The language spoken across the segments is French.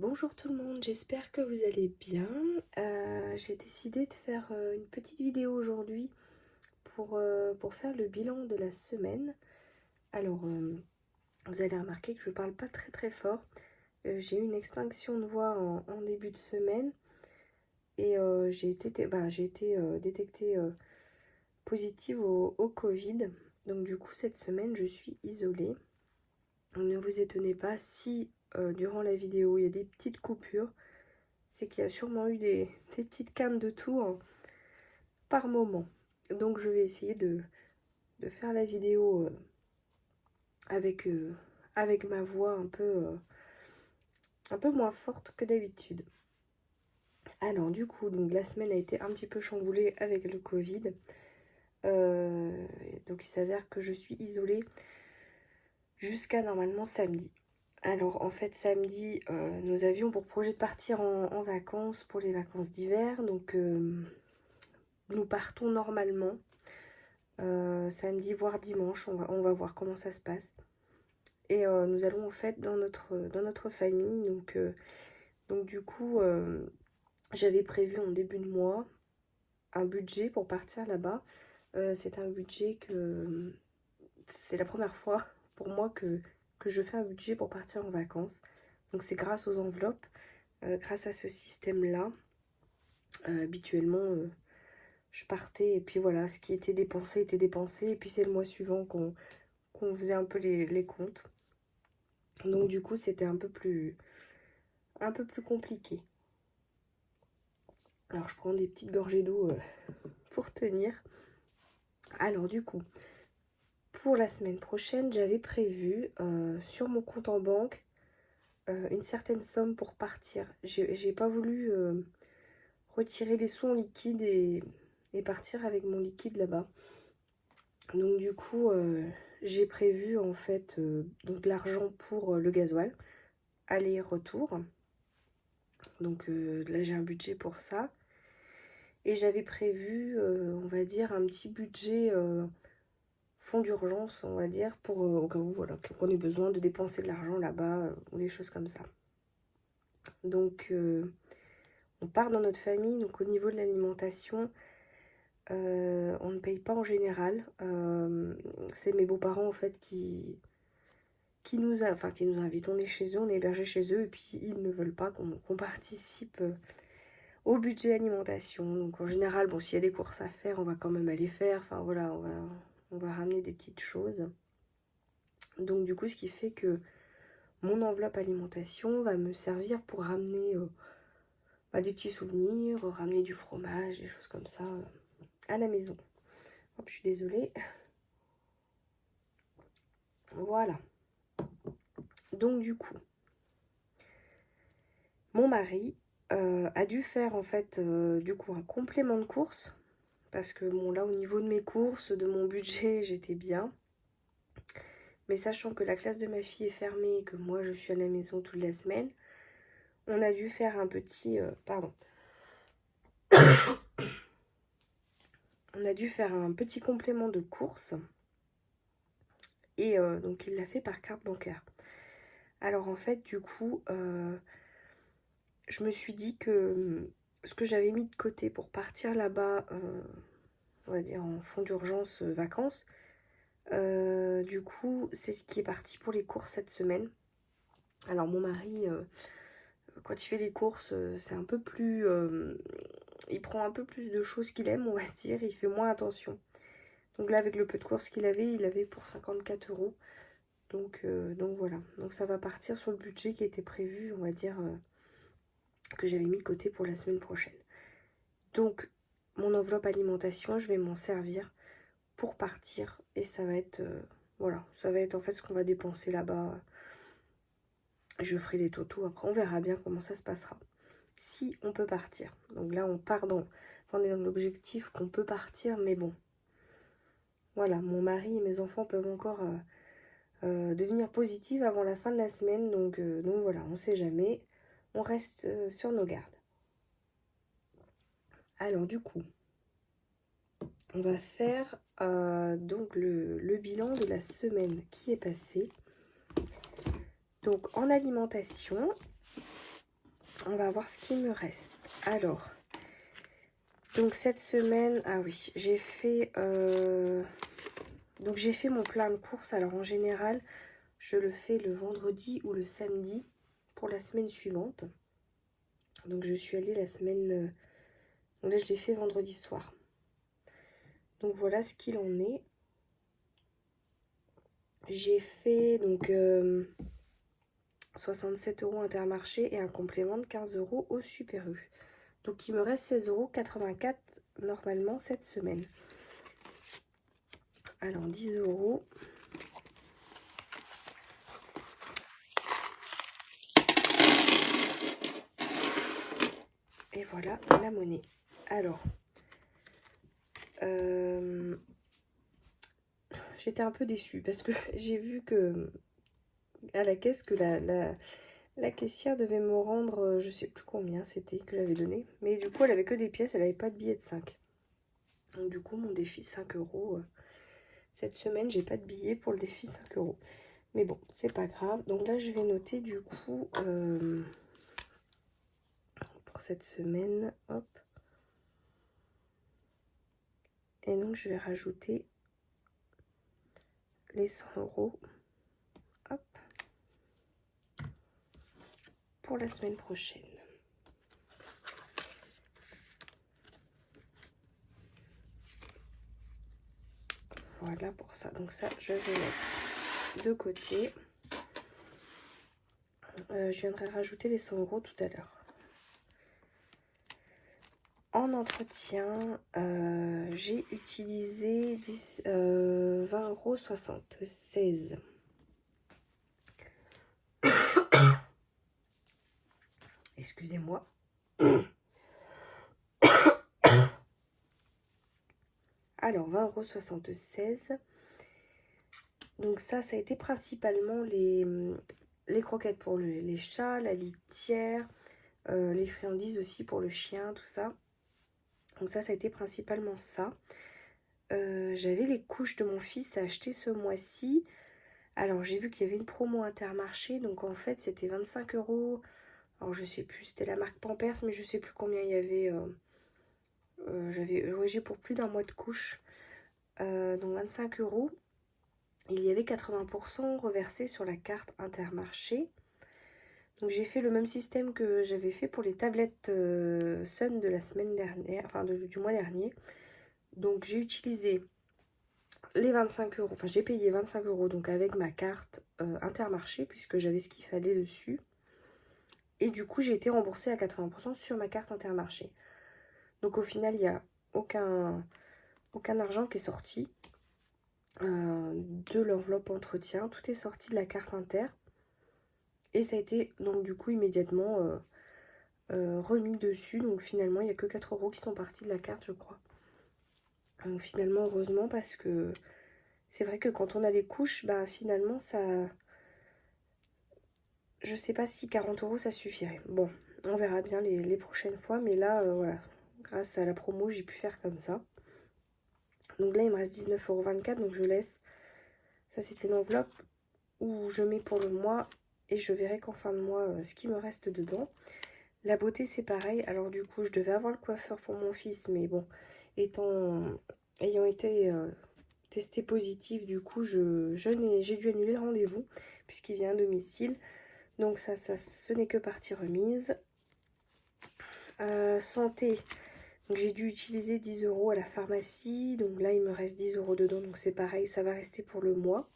Bonjour tout le monde, j'espère que vous allez bien. J'ai décidé de faire une petite vidéo aujourd'hui pour faire le bilan de la semaine. Alors, vous allez remarquer que je parle pas très fort. J'ai eu une extinction de voix en début de semaine et j'ai été détectée positive au Covid. Donc du coup, cette semaine, je suis isolée. Ne vous étonnez pas si durant la vidéo, il y a des petites coupures. C'est qu'il y a sûrement eu des petites cannes de tout par moment. Donc je vais essayer de faire la vidéo avec ma voix un peu moins forte que d'habitude. Alors du coup, donc, la semaine a été un petit peu chamboulée avec le Covid. Donc il s'avère que je suis isolée jusqu'à normalement samedi. Alors en fait samedi, nous avions pour projet de partir en vacances pour les vacances d'hiver. Donc nous partons normalement samedi voire dimanche, on va voir comment ça se passe. Et nous allons en fait dans notre famille. Donc du coup, j'avais prévu en début de mois un budget pour partir là-bas. C'est un budget que c'est la première fois pour moi que je fais un budget pour partir en vacances. Donc c'est grâce aux enveloppes, grâce à ce système-là. Habituellement, je partais et puis voilà, ce qui était dépensé était dépensé. Et puis c'est le mois suivant qu'on faisait un peu les comptes. Donc du coup, c'était un peu plus compliqué. Alors je prends des petites gorgées d'eau pour tenir. Alors du coup, pour la semaine prochaine, j'avais prévu sur mon compte en banque une certaine somme pour partir. J'ai pas voulu retirer des sous en liquide et partir avec mon liquide là-bas. Donc du coup, j'ai prévu en fait donc l'argent pour le gasoil, aller-retour. Donc là, j'ai un budget pour ça. Et j'avais prévu, on va dire, un petit budget fonds d'urgence, on va dire, pour au cas où, voilà, qu'on ait besoin de dépenser de l'argent là-bas, ou des choses comme ça. Donc, on part dans notre famille. Donc, au niveau de l'alimentation, on ne paye pas en général. C'est mes beaux-parents, en fait, qui nous invitent. On est chez eux, on est hébergés chez eux, et puis ils ne veulent pas qu'on participe au budget alimentation. Donc en général, bon, s'il y a des courses à faire, on va quand même aller faire. Enfin voilà, on va ramener des petites choses. Donc du coup, ce qui fait que mon enveloppe alimentation va me servir pour ramener des petits souvenirs, ramener du fromage, des choses comme ça à la maison. Hop, je suis désolée. Voilà. Donc du coup, mon mari a dû faire en fait du coup un complément de course. Parce que bon là au niveau de mes courses, de mon budget, j'étais bien. Mais sachant que la classe de ma fille est fermée et que moi je suis à la maison toute la semaine, on a dû faire un petit... On a dû faire un petit complément de course. Et donc il l'a fait par carte bancaire. Alors en fait du coup, je me suis dit que ce que j'avais mis de côté pour partir là-bas, on va dire en fonds d'urgence vacances, du coup c'est ce qui est parti pour les courses cette semaine. Alors mon mari... quand il fait les courses, c'est un peu plus... il prend un peu plus de choses qu'il aime, on va dire. Il fait moins attention. Donc là, avec le peu de courses qu'il avait, il avait pour 54 euros. Donc voilà. Donc ça va partir sur le budget qui était prévu, on va dire, que j'avais mis de côté pour la semaine prochaine. Donc, mon enveloppe alimentation, je vais m'en servir pour partir. Et ça va être... voilà, ça va être en fait ce qu'on va dépenser là-bas. Je ferai les totaux après. On verra bien comment ça se passera. Si on peut partir. Donc là, on est dans l'objectif qu'on peut partir, mais bon. Voilà, mon mari et mes enfants peuvent encore devenir positifs avant la fin de la semaine. Donc voilà, on ne sait jamais. On reste sur nos gardes. Alors du coup, on va faire donc le bilan de la semaine qui est passée. Donc en alimentation, On va voir ce qui me reste. Alors, donc cette semaine, ah oui, j'ai fait mon plein de courses. Alors en général, je le fais le vendredi ou le samedi pour la semaine suivante. Donc je suis allée la semaine... donc là, je l'ai fait vendredi soir. Donc voilà ce qu'il en est. J'ai fait donc 67 € Intermarché et un complément de 15 € au Super U. Donc il me reste 16,84 € normalement cette semaine. Alors 10 €. Et voilà la monnaie. Alors, j'étais un peu déçue parce que j'ai vu que à la caisse que la caissière devait me rendre, je sais plus combien c'était que j'avais donné. Mais du coup, elle avait que des pièces, elle n'avait pas de billets de 5. Donc du coup, mon défi 5 €. Cette semaine, j'ai pas de billets pour le défi 5 €. Mais bon, c'est pas grave. Donc là, je vais noter du coup pour cette semaine. Hop. Et donc, je vais rajouter les 100 €. Hop. Pour la semaine prochaine. Voilà pour ça. Donc ça, je vais mettre de côté. Je viendrai rajouter les 100 € tout à l'heure. En entretien, j'ai utilisé 20,76 €. Excusez-moi. Alors, 20,76 €. Donc ça a été principalement les croquettes pour les chats, la litière, les friandises aussi pour le chien, tout ça. Donc ça a été principalement ça. J'avais les couches de mon fils à acheter ce mois-ci. Alors j'ai vu qu'il y avait une promo Intermarché, donc en fait c'était 25 €. Alors je sais plus, c'était la marque Pampers, mais je sais plus combien il y avait. J'ai pour plus d'un mois de couches. Donc 25 €. Il y avait 80% reversé sur la carte Intermarché. Donc j'ai fait le même système que j'avais fait pour les tablettes Sun de la semaine dernière, enfin du mois dernier. Donc j'ai utilisé les 25 €, enfin j'ai payé 25 € donc avec ma carte Intermarché puisque j'avais ce qu'il fallait dessus. Et du coup j'ai été remboursée à 80% sur ma carte Intermarché. Donc au final il n'y a aucun argent qui est sorti de l'enveloppe entretien. Tout est sorti de la carte Inter. Et ça a été donc du coup immédiatement remis dessus. Donc finalement il n'y a que 4 € qui sont partis de la carte je crois. Donc finalement heureusement parce que c'est vrai que quand on a des couches, bah finalement ça... Je sais pas si 40 € ça suffirait. Bon, on verra bien les prochaines fois. Mais là, voilà, grâce à la promo, j'ai pu faire comme ça. Donc là, il me reste 19,24 €. Donc je laisse... Ça, c'est une enveloppe où je mets pour le mois. Et je verrai qu'en fin de mois, ce qui me reste dedans. La beauté, c'est pareil. Alors du coup, je devais avoir le coiffeur pour mon fils. Mais bon, ayant été testé positif, du coup, j'ai dû annuler le rendez-vous. Puisqu'il vient à domicile. Donc ça ce n'est que partie remise. Santé, donc j'ai dû utiliser 10 € à la pharmacie. Donc là, il me reste 10 € dedans. Donc c'est pareil, ça va rester pour le mois.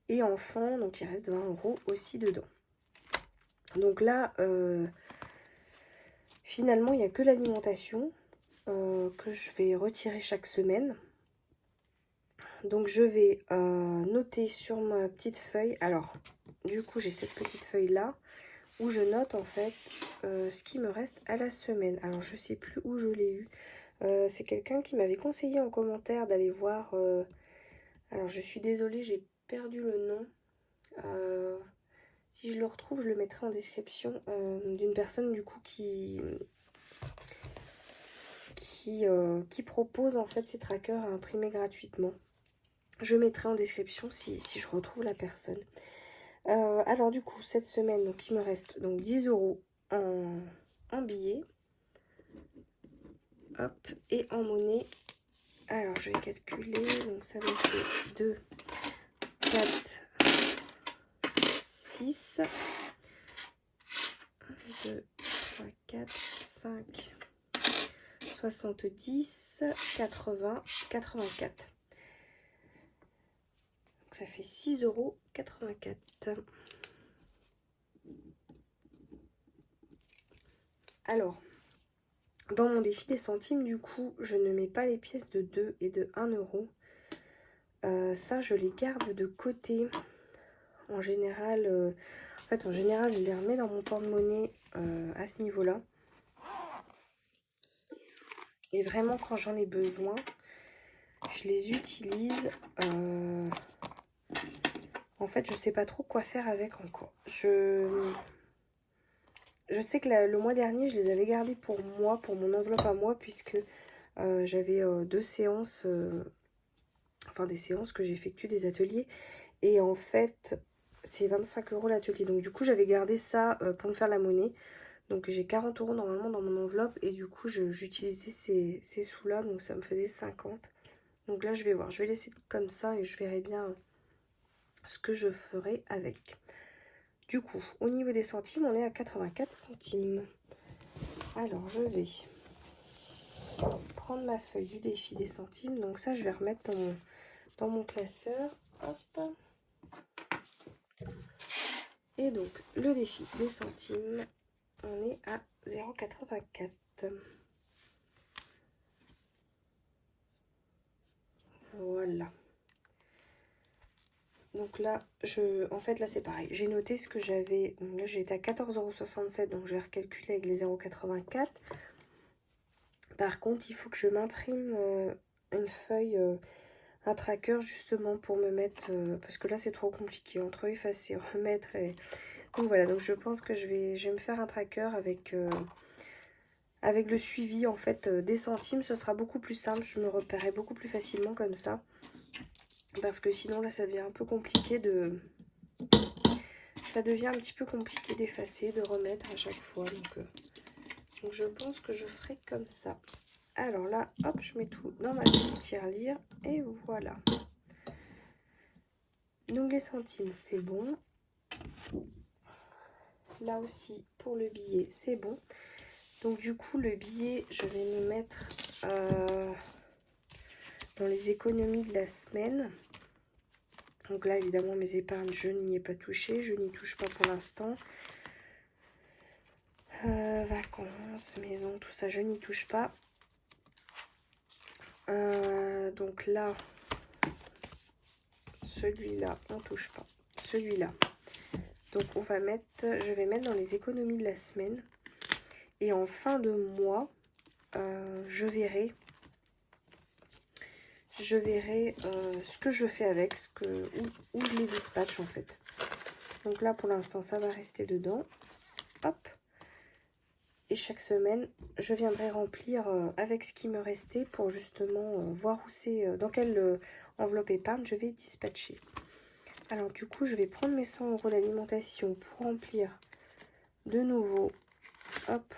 Et enfant, donc il reste 20 € aussi dedans. Donc là, finalement, il n'y a que l'alimentation que je vais retirer chaque semaine. Donc je vais noter sur ma petite feuille. Alors, du coup, j'ai cette petite feuille-là où je note en fait ce qui me reste à la semaine. Alors je sais plus où je l'ai eu. C'est quelqu'un qui m'avait conseillé en commentaire d'aller voir. Alors je suis désolée, j'ai perdu le nom. Si je le retrouve, je le mettrai en description. D'une personne du coup qui propose en fait ces trackers à imprimer gratuitement. Je mettrai en description si je retrouve la personne. Alors du coup, cette semaine, donc il me reste donc 10 € en billets. Hop, et en monnaie. Alors, je vais calculer. Donc, ça me fait 2, 4, 6, 2, 3, 4, 5, 70, 80, 84. Donc, ça fait 6,84 €. Alors, dans mon défi des centimes, du coup, je ne mets pas les pièces de 2 et de 1 euro. Ça, je les garde de côté. En général, je les remets dans mon porte-monnaie à ce niveau-là. Et vraiment, quand j'en ai besoin, je les utilise. En fait, je sais pas trop quoi faire avec encore. Je sais que le mois dernier, je les avais gardés pour moi, pour mon enveloppe à moi, puisque j'avais 2 séances, enfin des séances que j'effectue, des ateliers. Et en fait, c'est 25 € l'atelier. Donc du coup, j'avais gardé ça pour me faire la monnaie. Donc j'ai 40 € normalement dans mon enveloppe. Et du coup, j'utilisais ces sous-là. Donc ça me faisait 50. Donc là, je vais voir. Je vais laisser comme ça et je verrai bien ce que je ferai avec. Du coup, au niveau des centimes, on est à 84 centimes. Alors, je vais prendre ma feuille du défi des centimes. Donc ça, je vais remettre dans mon classeur. Hop. Et donc, le défi des centimes, on est à 0,84. Voilà. Donc là, en fait, là, c'est pareil. J'ai noté ce que j'avais. Là, j'étais à 14,67 €. Donc, je vais recalculer avec les 0,84. Par contre, il faut que je m'imprime une feuille, un tracker, justement, pour me mettre... parce que là, c'est trop compliqué. Entre effacer, remettre et... Donc, voilà. Donc, je pense que je vais me faire un tracker avec le suivi, en fait, des centimes. Ce sera beaucoup plus simple. Je me repérerai beaucoup plus facilement comme ça. Parce que sinon, là, ça devient un peu compliqué de... Ça devient un petit peu compliqué d'effacer, de remettre à chaque fois. Donc je pense que je ferai comme ça. Alors là, hop, je mets tout dans ma petite tirelire. Et voilà. Donc les centimes, c'est bon. Là aussi, pour le billet, c'est bon. Donc du coup, le billet, je vais me mettre dans les économies de la semaine. Donc là, évidemment, mes épargnes, je n'y ai pas touché. Je n'y touche pas pour l'instant. Vacances, maison, tout ça, je n'y touche pas. Donc là, celui-là, on touche pas. Celui-là. Donc on va mettre, je vais mettre dans les économies de la semaine. Et en fin de mois, je verrai ce que je fais avec, où je les dispatche en fait. Donc là, pour l'instant, ça va rester dedans. Hop. Et chaque semaine, je viendrai remplir avec ce qui me restait pour justement voir où c'est, dans quelle enveloppe épargne je vais dispatcher. Alors du coup, je vais prendre mes 100 € d'alimentation pour remplir de nouveau, hop,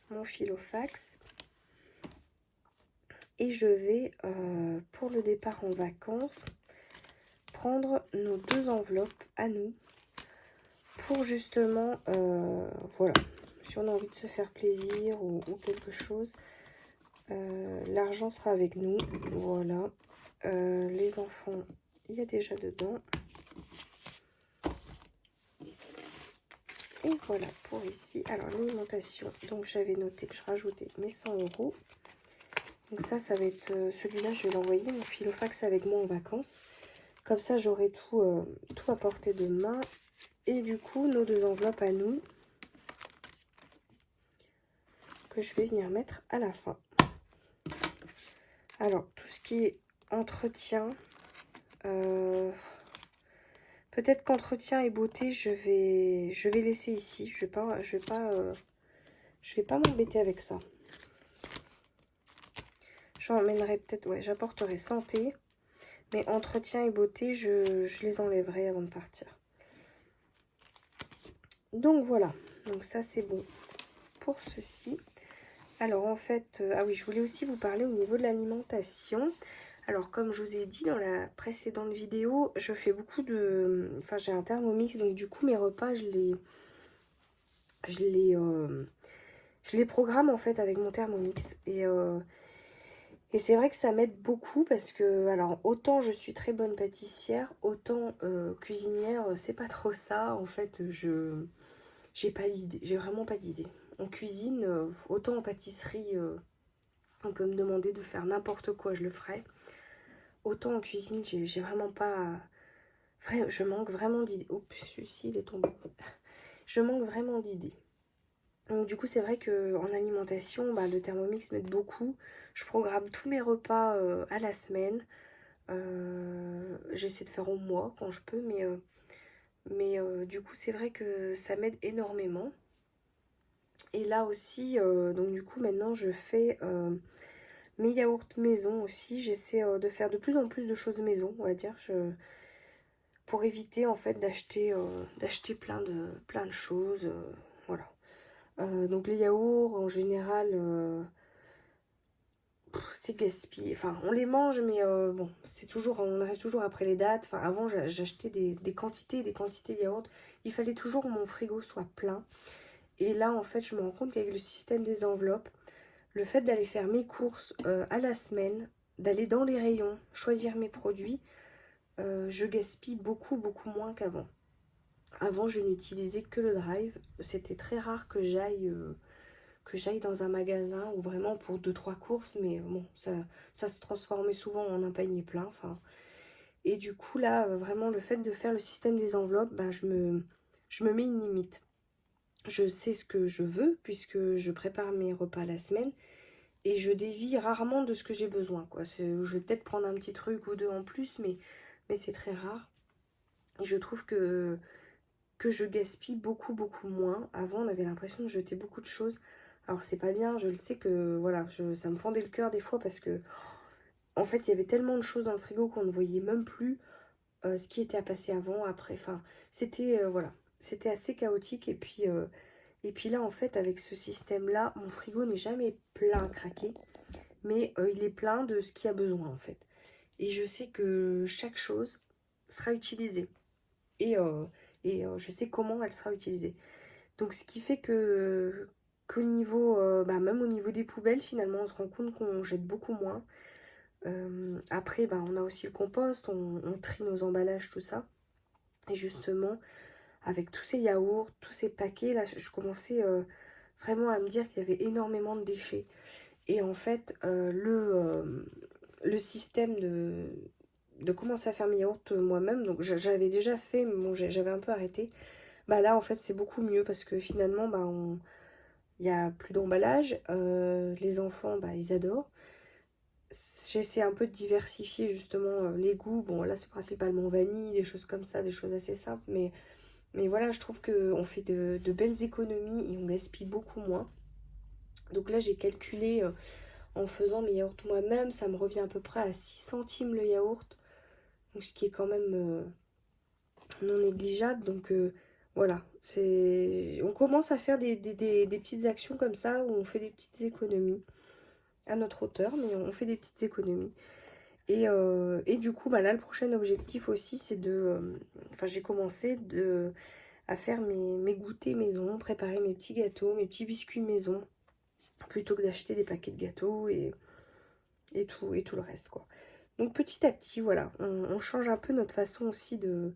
mon filofax. Et je vais, pour le départ en vacances, prendre nos 2 enveloppes à nous pour justement, voilà, si on a envie de se faire plaisir ou quelque chose, l'argent sera avec nous. Voilà. Les enfants, il y a déjà dedans. Et voilà pour ici. Alors l'alimentation, donc j'avais noté que je rajoutais mes 100 €. Donc ça va être celui-là, je vais l'envoyer mon filofax avec moi en vacances. Comme ça, j'aurai tout à portée de main. Et du coup, nos 2 enveloppes à nous, que je vais venir mettre à la fin. Alors, tout ce qui est entretien, peut-être qu'entretien et beauté, je vais laisser ici. Je vais pas m'embêter avec ça. J'emmènerai peut-être, ouais, j'apporterai santé. Mais entretien et beauté, je les enlèverai avant de partir. Donc voilà. Donc ça c'est bon pour ceci. Alors en fait, ah oui, je voulais aussi vous parler au niveau de l'alimentation. Alors comme je vous ai dit dans la précédente vidéo, je fais beaucoup de... Enfin j'ai un Thermomix, donc du coup mes repas je les programme en fait avec mon Thermomix. Et c'est vrai que ça m'aide beaucoup parce que, alors autant je suis très bonne pâtissière, autant cuisinière, c'est pas trop ça. En fait, j'ai pas d'idée, j'ai vraiment pas d'idée. En cuisine, autant en pâtisserie, on peut me demander de faire n'importe quoi, je le ferai. Autant en cuisine, j'ai vraiment pas... je manque vraiment d'idées. Oups, celui-ci, il est tombé. Je manque vraiment d'idées. Donc du coup, c'est vrai qu'en alimentation, bah, le Thermomix m'aide beaucoup. Je programme tous mes repas à la semaine. J'essaie de faire au mois quand je peux, mais du coup, c'est vrai que ça m'aide énormément. Et là aussi, donc du coup, maintenant, je fais... mes yaourts maison aussi, j'essaie de faire de plus en plus de choses maison, on va dire, pour éviter en fait d'acheter plein de choses, voilà. Donc les yaourts en général, c'est gaspillé, enfin on les mange mais bon, c'est toujours, on arrive toujours après les dates. Enfin avant j'achetais des quantités et des quantités de yaourts, il fallait toujours que mon frigo soit plein. Et là en fait je me rends compte qu'avec le système des enveloppes, le fait d'aller faire mes courses à la semaine, d'aller dans les rayons, choisir mes produits, je gaspille beaucoup moins qu'avant. Avant, je n'utilisais que le drive. C'était très rare que j'aille dans un magasin ou vraiment pour 2-3 courses, mais bon, ça se transformait souvent en un panier plein. Enfin, et du coup, là, vraiment, le fait de faire le système des enveloppes, ben, je me mets une limite. Je sais ce que je veux puisque je prépare mes repas la semaine. Et je dévie rarement de ce que j'ai besoin, quoi. Je vais peut-être prendre un petit truc ou deux en plus, mais c'est très rare. Et je trouve que je gaspille beaucoup moins. Avant, on avait l'impression de jeter beaucoup de choses. Alors, c'est pas bien, je le sais que, voilà, ça me fendait le cœur des fois parce que, en fait, il y avait tellement de choses dans le frigo qu'on ne voyait même plus ce qui était à passer avant, après. Enfin, c'était, voilà, c'était assez chaotique. Et puis là, en fait, avec ce système-là, mon frigo n'est jamais plein à craquer, mais il est plein de ce qu'il y a besoin, en fait. Et je sais que chaque chose sera utilisée. Et, je sais comment elle sera utilisée. Donc ce qui fait qu'au niveau, bah, même au niveau des poubelles, finalement, on se rend compte qu'on jette beaucoup moins. Après, bah, on a aussi le compost, on trie nos emballages, tout ça. Et justement, avec tous ces yaourts, tous ces paquets, là, je commençais vraiment à me dire qu'il y avait énormément de déchets. Et en fait, le système de commencer à faire mes yaourts moi-même, donc j'avais déjà fait, mais bon, j'avais un peu arrêté. Bah là, en fait, c'est beaucoup mieux parce que finalement, bah, il n'y a plus d'emballage. Les enfants, bah, ils adorent. J'essaie un peu de diversifier justement les goûts. Bon, là, c'est principalement vanille, des choses comme ça, des choses assez simples. Mais voilà, je trouve qu'on fait de belles économies et on gaspille beaucoup moins. Donc là, j'ai calculé en faisant mes yaourts moi-même, ça me revient à peu près à 6 centimes le yaourt. Donc, ce qui est quand même non négligeable. Donc voilà, on commence à faire des petites actions comme ça où on fait des petites économies à notre hauteur, mais on fait des petites économies. Et du coup, bah là, le prochain objectif aussi, c'est enfin, j'ai commencé à faire mes goûters maison, préparer mes petits gâteaux, mes petits biscuits maison, plutôt que d'acheter des paquets de gâteaux et tout le reste, quoi. Donc petit à petit, voilà, on change un peu notre façon aussi de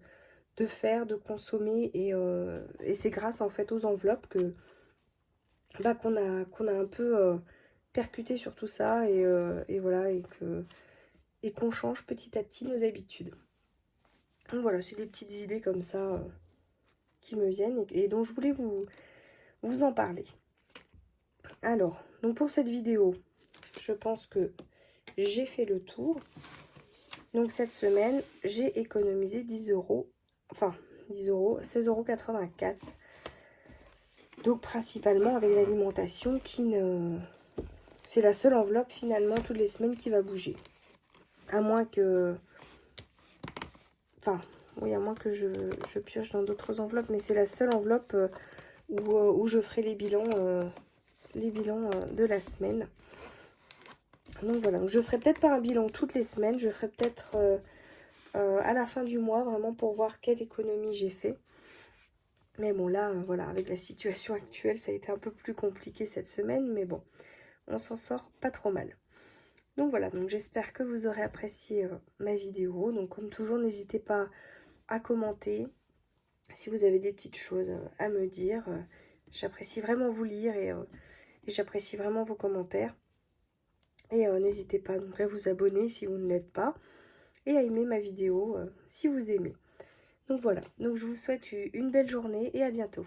faire, de consommer, et c'est grâce en fait aux enveloppes bah, qu'on a un peu percuté sur tout ça, et voilà, et qu'on change petit à petit nos habitudes. Donc voilà, c'est des petites idées comme ça qui me viennent et dont je voulais vous en parler. Alors, donc pour cette vidéo, je pense que j'ai fait le tour. Donc cette semaine, j'ai économisé 10 euros, enfin 10 euros, 16,84 €. Donc principalement avec l'alimentation qui ne... C'est la seule enveloppe finalement toutes les semaines qui va bouger. À moins que... Enfin, oui, à moins que je pioche dans d'autres enveloppes, mais c'est la seule enveloppe où je ferai les bilans de la semaine. Donc voilà, je ferai peut-être pas un bilan toutes les semaines, je ferai peut-être à la fin du mois, vraiment pour voir quelle économie j'ai fait. Mais bon là, voilà, avec la situation actuelle, ça a été un peu plus compliqué cette semaine, mais bon, on s'en sort pas trop mal. Donc voilà, donc j'espère que vous aurez apprécié ma vidéo. Donc comme toujours, n'hésitez pas à commenter si vous avez des petites choses à me dire. J'apprécie vraiment vous lire et j'apprécie vraiment vos commentaires. Et n'hésitez pas donc à vous abonner si vous ne l'êtes pas et à aimer ma vidéo si vous aimez. Donc voilà, donc je vous souhaite une belle journée et à bientôt.